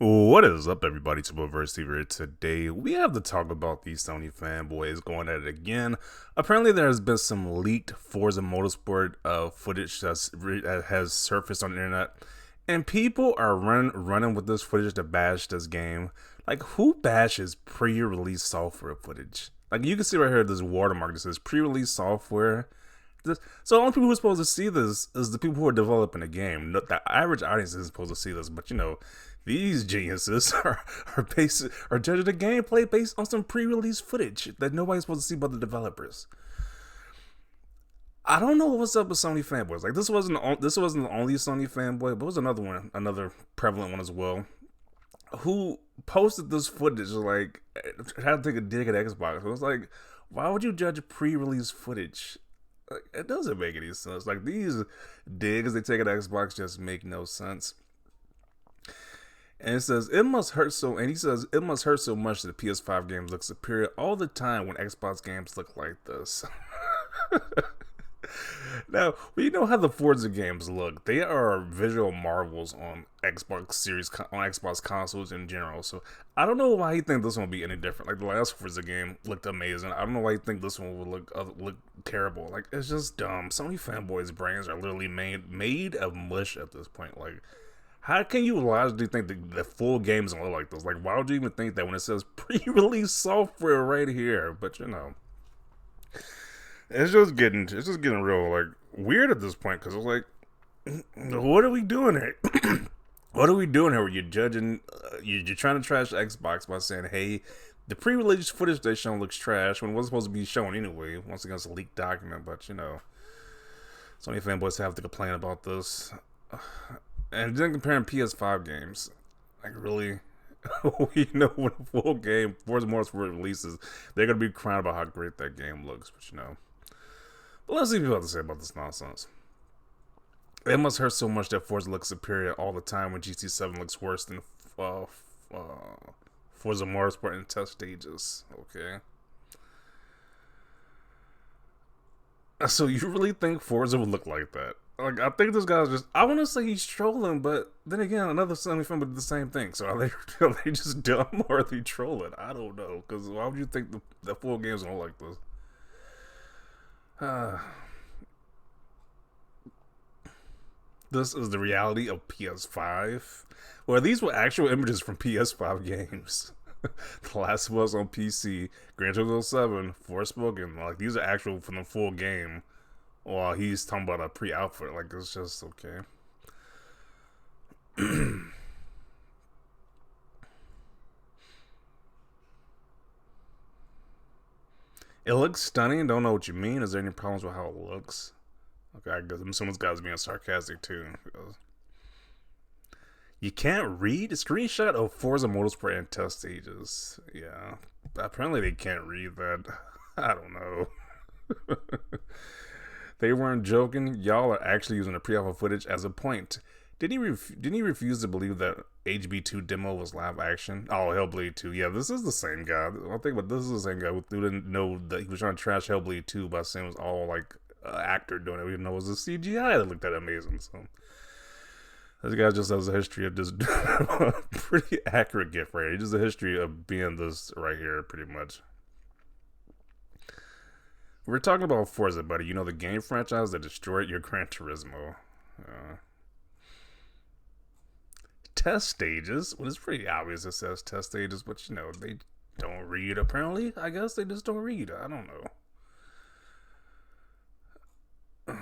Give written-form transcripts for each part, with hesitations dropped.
What is up, everybody? It's your boy Verse here. Today, we have to talk about these Sony fanboys going at it again. Apparently, there has been some leaked Forza Motorsport footage that has surfaced on the internet, and people are running with this footage to bash this game. Like, who bashes pre-release software footage? Like, you can see right here this watermark that says pre-release software. So the only people who are supposed to see this is the people who are developing the game. The average audience isn't supposed to see this, but these geniuses are judging the gameplay based on some pre-release footage that nobody's supposed to see but the developers. I don't know what's up with Sony fanboys. Like, this wasn't the only Sony fanboy, but it was another prevalent one as well, who posted this footage like had to take a dig at Xbox. It was like, why would you judge pre-release footage? Like, it doesn't make any sense. Like, these digs they take at Xbox just make no sense. And it says it must hurt so, and he says it must hurt so much that PS5 games look superior all the time when Xbox games look like this. Now, we know how the Forza games look. They are visual marvels on Xbox consoles in general. So I don't know why you think this one will be any different. Like, the last Forza game looked amazing. I don't know why you think this one will look terrible. Like, it's just dumb. Sony fanboys' brains are literally made of mush at this point. Like, how can you logically think that the full game's gonna look like this? Like, why would you even think that when it says pre-release software right here? But it's just getting real like weird at this point, because it's like, what are we doing here? What are we doing here? Where you're judging, you're trying to trash Xbox by saying, hey, the pre-release footage they shown looks trash when it was supposed to be shown anyway. Once again, it's a leaked document, but Sony fanboys have to complain about this. And then comparing PS5 games, like, really, we know when a full game, Forza Motorsport releases, they're gonna be crying about how great that game looks. But let's see what you have to say about this nonsense. It must hurt so much that Forza looks superior all the time when GT7 looks worse than Forza Motorsport in test stages. Okay. So you really think Forza would look like that? Like, I think this guy's I want to say he's trolling, but then again, another Sony film did the same thing. So are they just dumb, or are they trolling? I don't know. Because why would you think the full game's going to look like this? This is the reality of PS5. Well, these were actual images from PS5 games. The Last of Us on PC, Gran Turismo 7, Forspoken. Like, these are actual from the full game. Well, he's talking about a pre-outfit. Like, it's just okay. It looks stunning. Don't know what you mean. Is there any problems with how it looks? Okay, I guess I'm assuming this guy's being sarcastic too. You can't read a screenshot of Forza Motorsport and test stages. Yeah, apparently they can't read that. I don't know. They weren't joking. Y'all are actually using the pre-alpha footage as a point. Didn't he refuse to believe that HB2 demo was live action? Oh, Hellblade 2. Yeah, this is the same guy. I think, but this is the same guy who didn't know that he was trying to trash Hellblade 2 by saying it was all like actor doing it, even though it was a CGI that looked that amazing. So this guy just has a history of just pretty accurate gift right here. Just a history of being this right here, pretty much. We're talking about Forza, buddy. You know, the game franchise that destroyed your Gran Turismo. Test stages. Well, it's pretty obvious it says test stages, but they don't read, apparently. I guess they just don't read. I don't know.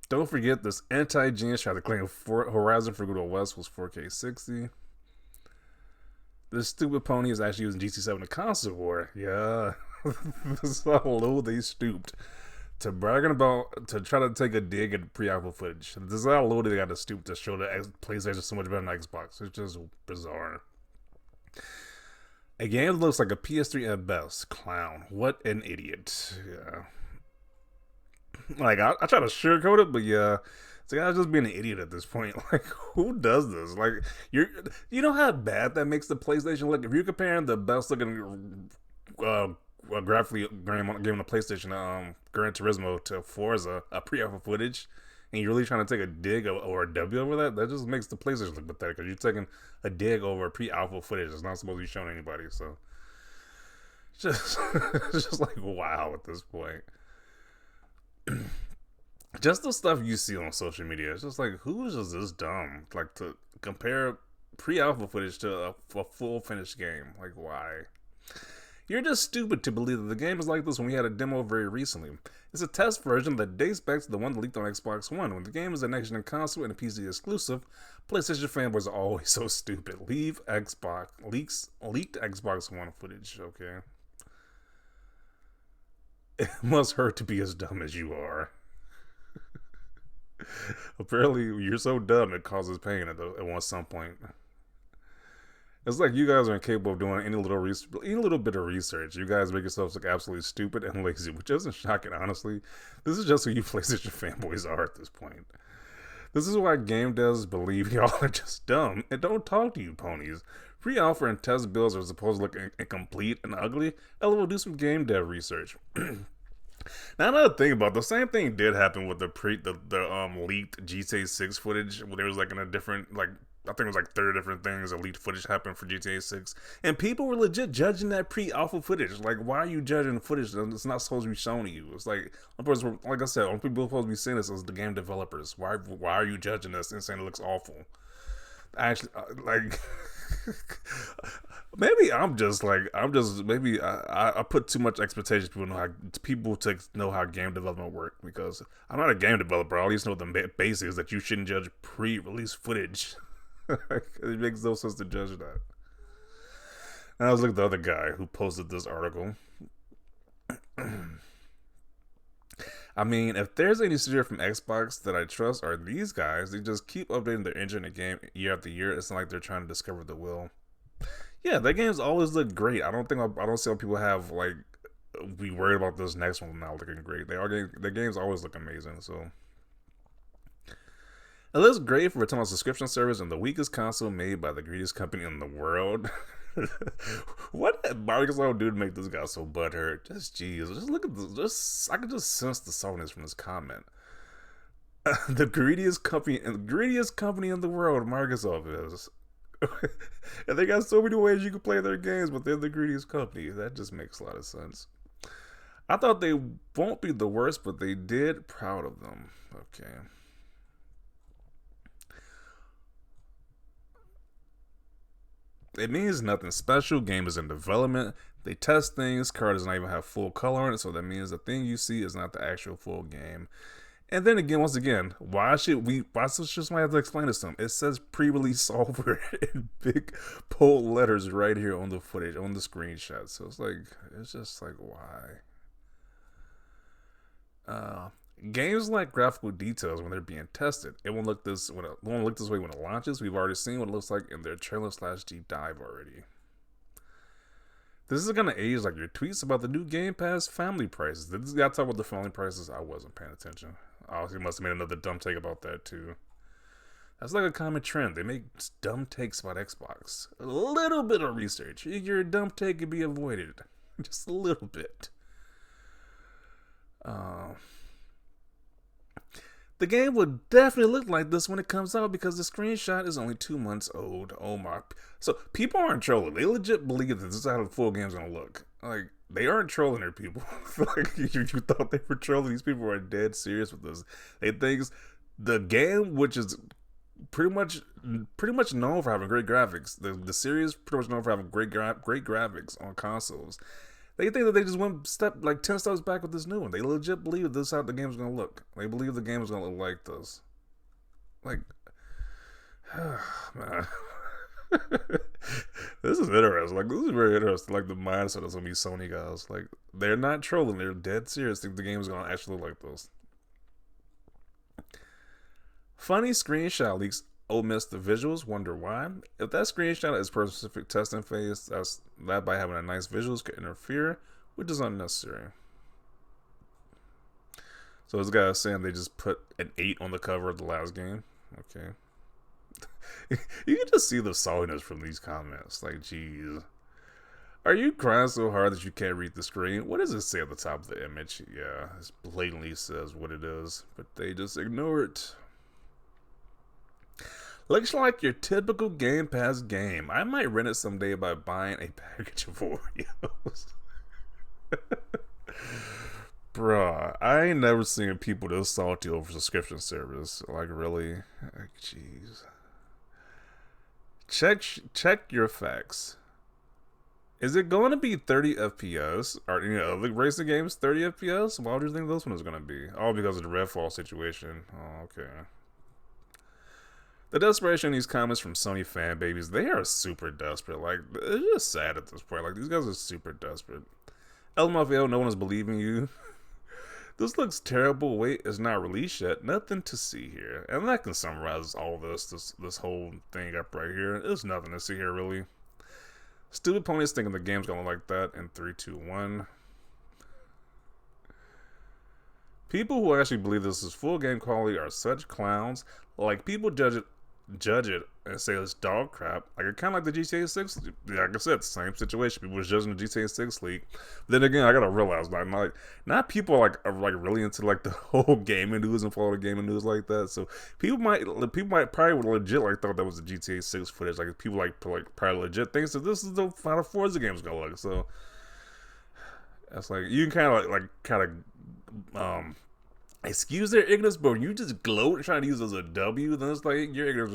Don't forget this anti-genius tried to claim Horizon Forbidden West was 4K 60. This stupid pony is actually using GT7 to console war. Yeah. This is how low they stooped to try to take a dig at pre-alpha footage. This is how low they got to stoop to show the PlayStation so much better than Xbox. It's just bizarre. A game looks like a PS3 at best. Clown. What an idiot. Yeah. Like, I try to sugarcoat it, but yeah, the guy's just being an idiot at this point. Like, who does this? Like, you know how bad that makes the PlayStation look? If you're comparing the best looking graphically game on the PlayStation, Gran Turismo, to Forza, pre-alpha footage, and you're really trying to take a dig or a W over that, that just makes the PlayStation look pathetic because you're taking a dig over pre-alpha footage that's not supposed to be shown to anybody. So just it's just like wow at this point. Just the stuff you see on social media, it's just like who is just this dumb like to compare pre-alpha footage to a full finished game? Like why? You're just stupid to believe that the game is like this when we had a demo very recently. It's a test version that dates back to the one that leaked on Xbox One. When the game is a next-gen console and a PC exclusive, PlayStation fanboys are always so stupid. Leaked Xbox One footage, okay? It must hurt to be as dumb as you are. Apparently, you're so dumb it causes pain at some point. It's like you guys are incapable of doing any little bit of research. You guys make yourselves look absolutely stupid and lazy, which isn't shocking, honestly. This is just who you PlayStation fanboys are at this point. This is why game devs believe y'all are just dumb and don't talk to you ponies. Pre-alpha and test builds are supposed to look incomplete and ugly. Hell, we'll do some game dev research. Now another thing about the same thing did happen with the leaked GTA 6 footage where there was like in a different I think it was like 30 different things. Elite footage happened for GTA 6. And people were legit judging that pre-alpha footage. Like, why are you judging footage that's not supposed to be shown to you? It's like I said, only people supposed to be seeing this as the game developers. Why are you judging this and saying it looks awful? Actually, maybe I put too much expectations. People know how game development work because I'm not a game developer. I at least know the basics that you shouldn't judge pre-release footage. It makes no sense to judge that. And I was looking at the other guy who posted this article. I mean, if there's any studio from Xbox that I trust are these guys. They just keep updating their engine and game year after year. It's not like they're trying to discover the wheel. Yeah, their games always look great. I don't see how people have be worried about this next one not looking great. Their games always look amazing. So it looks great for a ton of subscription service and the weakest console made by the greediest company in the world. What did Microsoft do to make this guy so butthurt? Just look at this. I can just sense the saltiness from this comment. The greediest company in the world, Microsoft is. And they got so many ways you can play their games, but they're the greediest company. That just makes a lot of sense. I thought they won't be the worst, but they did. Proud of them. Okay. It means nothing special. Game is in development. They test things. Card does not even have full color on it, so that means the thing you see is not the actual full game. And then again, once again, why should somebody have to explain this to them? It says pre-release software in big bold letters right here on the footage, on the screenshot. So it's just like, why? Games like graphical details when they're being tested. It won't look this way when it launches. We've already seen what it looks like in their trailer/deep dive already. This is gonna age like your tweets about the new Game Pass family prices. Did this guy talk about the family prices? I wasn't paying attention. He must have made another dumb take about that too. That's like a common trend. They make dumb takes about Xbox. A little bit of research. Your dumb take could be avoided. Just a little bit. The game will definitely look like this when it comes out because the screenshot is only 2 months old. Oh my. So people aren't trolling. They legit believe that this is how the full game's gonna look. Like, they aren't trolling their people. Like, you thought they were trolling. These people are dead serious with this. They think the game, which is pretty much known for having great graphics, the series pretty much known for having great graphics on consoles. They think that they just went 10 steps back with this new one. They legit believe this is how the game's gonna look. They believe the game is gonna look like this. Like, man, this is interesting. Like, this is very interesting. Like, the mindset of some of these Sony guys. Like, they're not trolling. They're dead serious. Think the game is gonna actually look like this. Funny screenshot leaks omits the visuals. Wonder why? If that screenshot is per specific testing phase, that by having a nice visuals could interfere, which is unnecessary. So this guy is saying they just put an 8 on the cover of the last game. Okay. You can just see the saltiness from these comments. Like, geez. Are you crying so hard that you can't read the screen? What does it say at the top of the image? Yeah, it blatantly says what it is, but they just ignore it. Looks like your typical Game Pass game. I might rent it someday by buying a package of Oreos. Bruh, I ain't never seen people this salty over subscription service. Like, really? Like, jeez. Check your facts. Is it going to be 30 FPS? Are any other racing games 30 FPS? Why would you think this one is going to be? Oh, because of the Redfall situation. Oh, okay. The desperation in these comments from Sony fan babies, they are super desperate. Like, it's just sad at this point. Like, these guys are super desperate. LMFAO, no one is believing you. This looks terrible. Wait, it's not released yet. Nothing to see here. And that can summarize all this whole thing up right here. There's nothing to see here, really. Stupid ponies thinking the game's gonna look like that in 3, 2, 1. People who actually believe this is full game quality are such clowns. Like, people judge it and say it's dog crap. Like, it kind of like the GTA 6. Like I said, same situation. People was judging the GTA 6 leak. Then again, I gotta realize, like, not people are really into like the whole gaming news and follow the gaming news like that. So people might probably legit like thought that was the GTA 6 footage. Like, people probably legit thinks that this is the final Forza game's gonna look. So that's like, you can kind of excuse their ignorance, but when you just gloat trying to use it as a W, then it's like your ignorance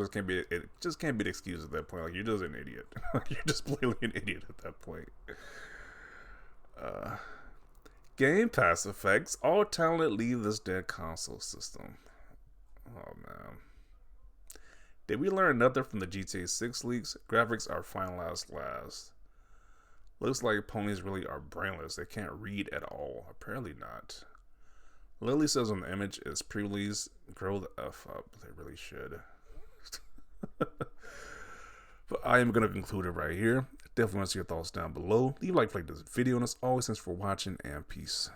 just can't be excused at that point. Like, you're just an idiot. You're just blatantly an idiot at that point. Game Pass effects. All talented leave this dead console system. Oh man. Did we learn nothing from the GTA 6 leaks? Graphics are finalized last. Looks like ponies really are brainless. They can't read at all. Apparently not. Lily says on the image is pre-release. Grow the F up. They really should. But I am going to conclude it right here. Definitely want to see your thoughts down below. Leave a like this video. And as always, thanks for watching and peace.